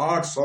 800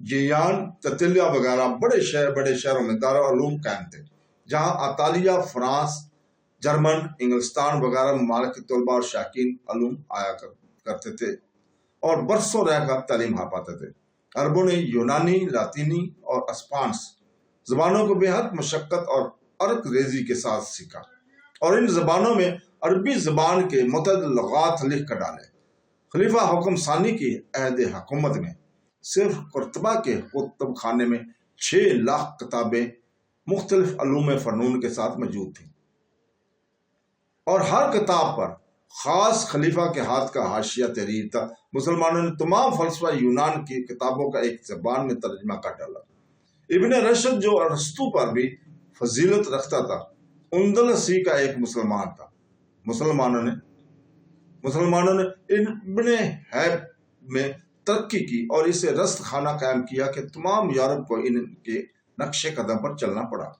جیان، تتلیہ وغیرہ بڑے شہروں میں دارالعلوم قائم تھے، جہاں اطالیہ، فرانس، جرمن، انگلستان وغیرہ ممالک کے طلباء اور شائقین علوم آیا کرتے تھے اور برسوں رہ کر تعلیم حاصل پاتے تھے۔ عربوں نے یونانی، لاطینی اور اسپانش زبانوں کو بے حد مشقت اور عرق ریزی کے ساتھ سیکھا، اور ان زبانوں میں عربی زبان کے متعدد لغات لکھ کر ڈالے۔ خلیفہ حکم ثانی کی عہد حکومت میں صرف قرطبہ کے کتب خانے میں 6 لاکھ کتابیں مختلف علوم فنون کے ساتھ موجود تھیں، اور ہر کتاب پر خاص خلیفہ کے ہاتھ کا حاشیہ تحریر تھا۔ مسلمانوں نے تمام فلسفہ یونان کی کتابوں کا ایک زبان میں ترجمہ کر ڈالا۔ ابن رشد جو ارسطو پر بھی فضیلت رکھتا تھا، اندلسی کا ایک مسلمان تھا۔ مسلمانوں نے ابن حیب میں ترقی کی اور اسے رست خانہ قائم کیا کہ تمام یورپ کو ان کے نقش قدم پر چلنا پڑا۔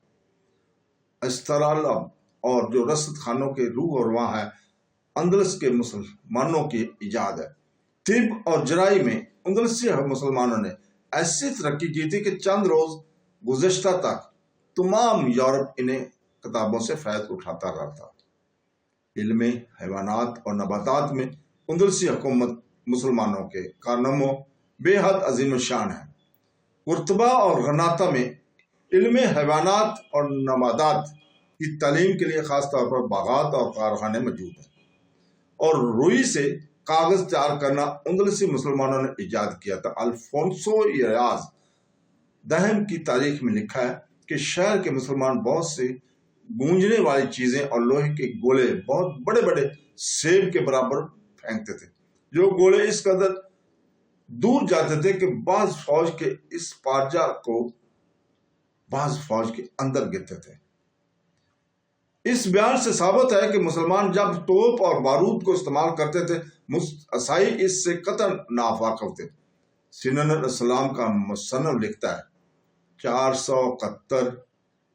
استرالم اور جو رست خانوں کے روح اور رواں ہے، اندلس کے مسلمانوں کی ایجاد ہے۔ طب اور جراحی میں اندلسی مسلمانوں نے ایسی ترقی کی تھی کہ چند روز گزشتہ تک تمام یورپ انہیں کتابوں سے فیض اٹھاتا رہا تھا۔ علم حیوانات اور نباتات میں اندلسی حکومت مسلمانوں کے کارناموں بے حد عظیم الشان ہے۔ قرطبہ اور غرناطہ میں علم حیوانات اور نباتات کی تعلیم کے لیے خاص طور پر باغات اور کارخانے موجود ہیں، اور روئی سے کاغذ تیار کرنا اندلسی مسلمانوں نے ایجاد کیا تھا۔ الفونسو ایراز دہم کی تاریخ میں لکھا ہے کہ شہر کے مسلمان بہت سے گونجنے والی چیزیں اور لوہے کے گولے بہت بڑے بڑے سیب کے برابر پھینکتے تھے، جو گولے اس قدر دور جاتے تھے کہ بعض فوج کے اس پارجا کو بعض فوج کے اندر گرتے تھے۔ اس بیان سے ثابت ہے کہ مسلمان جب توپ اور بارود کو استعمال کرتے تھے، عیسائی اس سے قطعاً ناواقف تھے۔ سنن الاسلام کا مصنف لکھتا ہے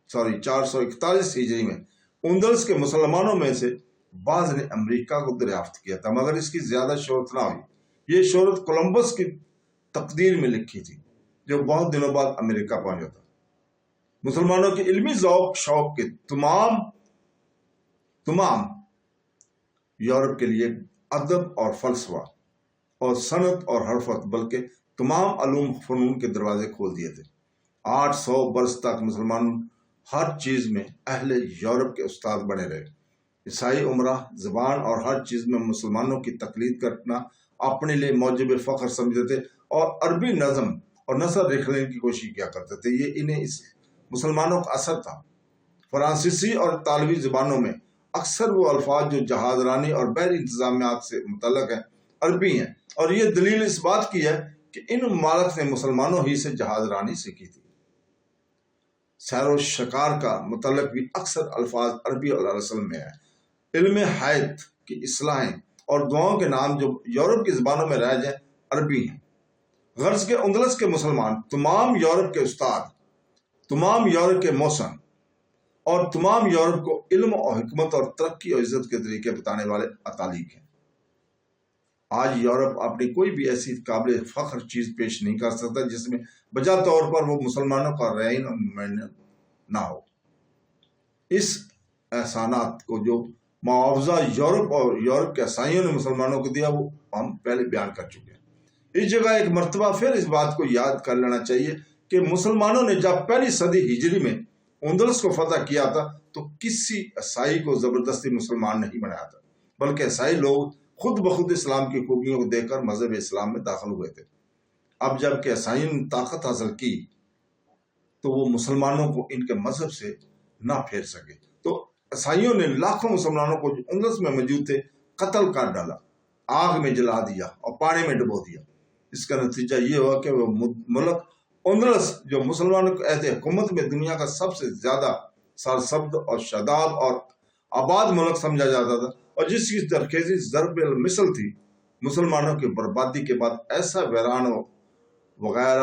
441 ہجری میں اندلس کے مسلمانوں میں سے بعض نے امریکہ کو دریافت کیا تھا، مگر اس کی زیادہ شہرت نہ ہوئی۔ یہ شہرت کولمبس کی تقدیر میں لکھی تھی، جو بہت دنوں بعد امریکہ پہنچا تھا۔ مسلمانوں کے علمی ذوق شوق کے تمام یورپ کے لیے ادب اور فلسفہ اور صنعت اور حرفت بلکہ تمام علوم فنون کے دروازے کھول دیے تھے۔ 800 برس تک مسلمان ہر چیز میں اہل یورپ کے استاد بنے رہے۔ عیسائی عمرہ، زبان اور ہر چیز میں مسلمانوں کی تقلید کرنا اپنے لیے موجب فخر سمجھتے تھے، اور عربی نظم اور نثر لکھنے کی کوشش کیا کرتے تھے۔ یہ انہیں اس مسلمانوں کا اثر تھا۔ فرانسیسی اور اطالوی زبانوں میں اکثر وہ الفاظ جو جہاز رانی اور بحری انتظامیات سے متعلق ہیں عربی ہیں، اور یہ دلیل اس بات کی ہے کہ ان ممالک نے مسلمانوں ہی سے جہاز رانی سیکھی تھی۔ سیر و شکار کا متعلق بھی اکثر الفاظ عربی اور اصل میں ہے۔ علم حیات کی اصطلاحیں اور دعاؤں کے نام جو یورپ کی زبانوں میں رائج ہیں عربی ہیں۔ غرض کے اندلس کے مسلمان تمام یورپ کے استاد، تمام یورپ کے موسم اور تمام یورپ کو علم اور حکمت اور ترقی اور عزت کے طریقے بتانے والے اتالیق ہیں۔ آج یورپ اپنی کوئی بھی ایسی قابل فخر چیز پیش نہیں کر سکتا جس میں بجا طور پر وہ مسلمانوں کا رعین اور نمائندہ نہ ہو۔ اس احسانات کو جو معاوضہ یورپ اور یورپ کے عیسائیوں نے مسلمانوں کو دیا وہ ہم پہلے بیان کر چکے ہیں۔ اس جگہ ایک مرتبہ پھر اس بات کو یاد کر لینا چاہیے کہ مسلمانوں نے جب پہلی صدی ہجری میں اندلس کو فتح کیا تھا تو کسی عیسائی کو زبردستی مسلمان نہیں بنایا تھا، بلکہ عیسائی لوگ خود بخود اسلام کی خوبیوں کو دیکھ کر مذہب اسلام میں داخل ہوئے تھے۔ اب جب کہ عیسائیوں نے طاقت حاصل کی تو وہ مسلمانوں کو ان کے مذہب سے نہ پھیر سکے، تو عیسائیوں نے لاکھوں مسلمانوں کو جو اندلس میں موجود تھے قتل کر ڈالا، آگ میں جلا دیا اور پانی میں ڈبو دیا۔ اس کا نتیجہ یہ ہوا کہ وہ ملک اندلس جو مسلمانوں کے عہد حکومت میں دنیا کا سب سے زیادہ سرسبز اور شاداب اور آباد ملک سمجھا جاتا تھا، اور جس کی ترکیزی ضرب المثل تھی، مسلمانوں کی بربادی کے بعد ایسا ویران و غیر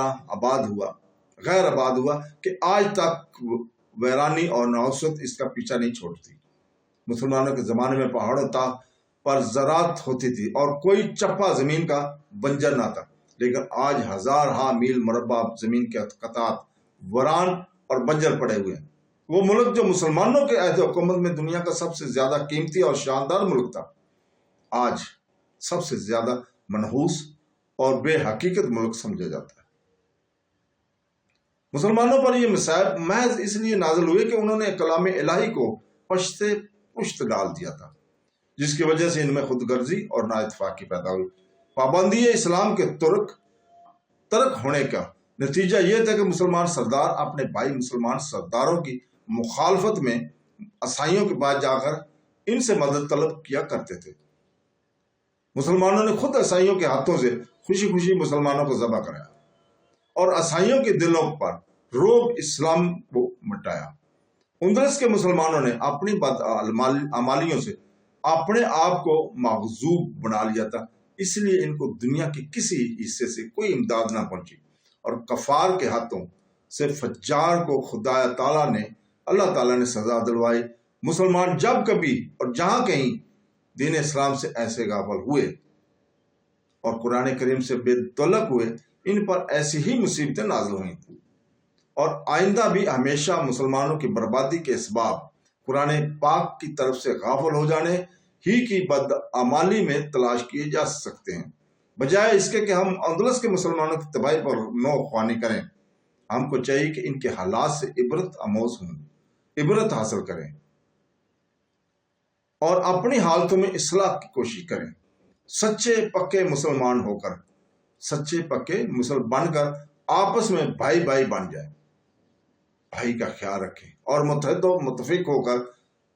آباد ہوا کہ آج تک ویرانی اور نحوست اس کا پیچھا نہیں چھوڑتی۔ مسلمانوں کے زمانے میں پہاڑوں پر زراعت ہوتی تھی اور کوئی چپا زمین کا بنجر نہ تھا۔ لیکن آج ہزارہا میل مربع زمین کے قطعات وران اور بنجر پڑے ہوئے ہیں۔ وہ ملک جو مسلمانوں کے عہد حکومت میں دنیا کا سب سے زیادہ قیمتی اور شاندار ملک تھا، آج سب سے زیادہ منحوس اور بے حقیقت ملک سمجھا جاتا ہے۔ مسلمانوں پر یہ مصائب محض اس لیے نازل ہوئے کہ انہوں نے کلام الہی کو پشت پشت ڈال دیا تھا، جس کی وجہ سے ان میں خود غرضی اور نااتفاقی پیدا ہوئی۔ پابندی اسلام کے ترک ہونے کا نتیجہ یہ تھا کہ مسلمان سردار اپنے بھائی مسلمان سرداروں کی مخالفت میں عیسائیوں کے پاس جا کر ان سے مدد طلب کیا کرتے تھے۔ مسلمانوں نے خود عیسائیوں کے ہاتھوں سے خوشی خوشی مسلمانوں کو ذبح کرایا اور عیسائیوں کے دلوں پر روب اسلام کو مٹایا۔ اندلس کے مسلمانوں نے اپنی بدعمالیوں سے اپنے آپ کو مغضوب بنا لیا تھا، اس لیے ان کو دنیا کے کسی حصے سے کوئی امداد نہ پہنچی، اور کفار کے ہاتھوں سے فجار کو اللہ تعالیٰ نے سزا دلوائی۔ مسلمان جب کبھی اور جہاں کہیں دین اسلام سے ایسے غافل ہوئے اور قرآن کریم سے بے تعلق ہوئے، ان پر ایسی ہی مصیبتیں نازل ہوئیں، اور آئندہ بھی ہمیشہ مسلمانوں کی بربادی کے اسباب قرآن پاک کی طرف سے غافل ہو جانے ہی کی بدعمالی میں تلاش کیے جا سکتے ہیں، بجائے اس کے کہ ہم اندلس کے مسلمانوں کی تباہی پر نوخوانی کریں۔ ہم کو چاہیے کہ ان کے حالات سے عبرت آموز ہوں، عبرت حاصل کریں اور اپنی حالتوں میں اصلاح کی کوشش کریں، سچے پکے مسلمان ہو کر، سچے پکے مسلمان بن کر آپس میں بھائی بھائی بن جائیں، بھائی کا خیال رکھیں اور متحد و متفق ہو کر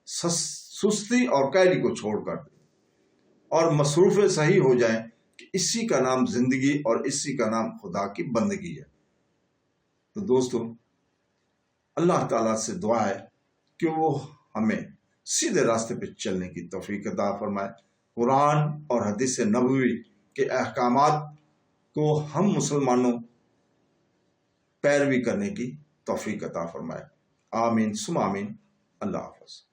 سستی اور کیلی کو چھوڑ کر اور مصروف صحیح ہو جائیں کہ اسی کا نام زندگی اور اسی کا نام خدا کی بندگی ہے۔ تو دوستو، اللہ تعالیٰ سے دعا ہے کہ وہ ہمیں سیدھے راستے پہ چلنے کی توفیق عطا فرمائے، قرآن اور حدیث نبوی کے احکامات کو ہم مسلمانوں پیروی کرنے کی توفیق عطا فرمائے۔ آمین ثم آمین۔ اللہ حافظ۔